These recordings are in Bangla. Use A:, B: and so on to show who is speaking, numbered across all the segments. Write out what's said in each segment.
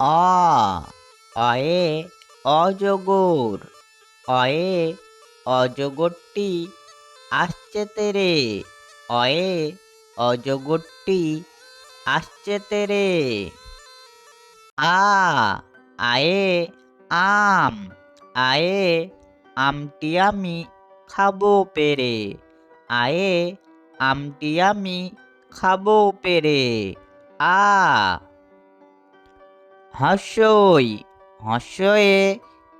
A: অ অয়ে অজগর। অয়ে অজগরটি আসছে তেরে। অয়ে অজগরটি আসছে তেরে। আ আয়ে আম। আয়ে আমটি আমি খাবো পেরে। আয়ে আমটি আমি খাবো পেরে। আ হর্ষই হর্ষয়ে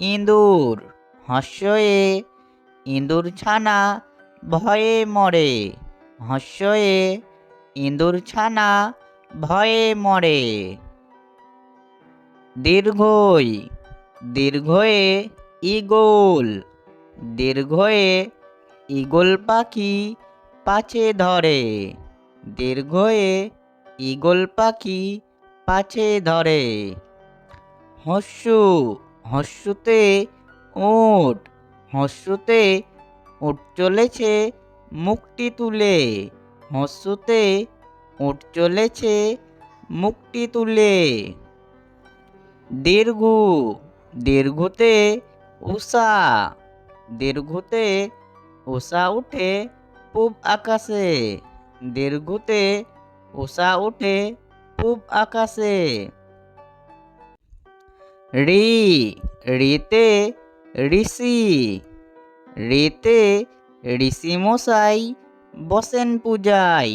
A: ইঁদুর। হর্ষয়ে ইঁদুর ছানা ভয়ে মরে। হর্ষয়ে ইঁদুর ছানা ভয়ে মরে। দীর্ঘই দীর্ঘয়ে ঈগল। দীর্ঘয়ে ঈগল পাখি পাছে ধরে। দীর্ঘয়ে ঈগল পাখি পাছে ধরে। হর্ষু হর্ষুতে উট। হর্ষুতে উট চলেছে মুখটি তুলে। হর্ষুতে উট চলেছে মুখটি তুলে। দীর্ঘ দীর্ঘতে উষা। দীর্ঘতে উষা উঠে পূব আকাশে। দীর্ঘতে উষা উঠে পূব আকাশে। ঋ ঋতে ঋষি। ঋতে ঋষি মশাই বসেন পূজায়।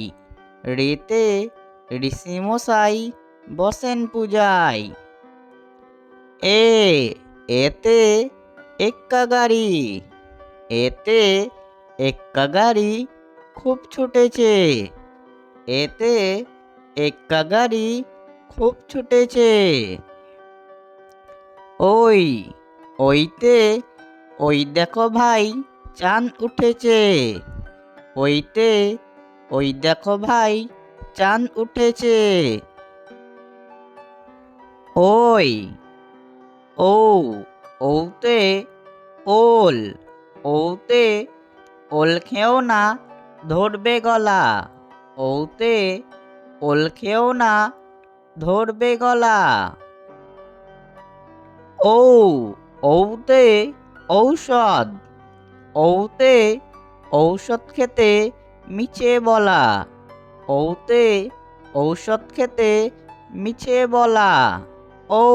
A: ঋতে ঋষি মশাই বসেন পূজায়। এতে এক্কা গাড়ি। এতে এক্কা গাড়ি খুব ছুটেছে। এতে এক্কা গাড়ি খুব ছুটেছে। ওই ওইতে ওই দেখো ভাই চাঁদ উঠেছে। ওইতে ওই দেখো ভাই চাঁদ উঠেছে। ওই ও ওতে ওল। ওতে ওল খেও না ধরবে গলা। ওতে ওল খেও না ধরবে গলা। ও ওতে ঔষধ। ওতে ঔষধ খেতে মিছে বলা। ওতে ঔষধ খেতে মিছে বলা। ও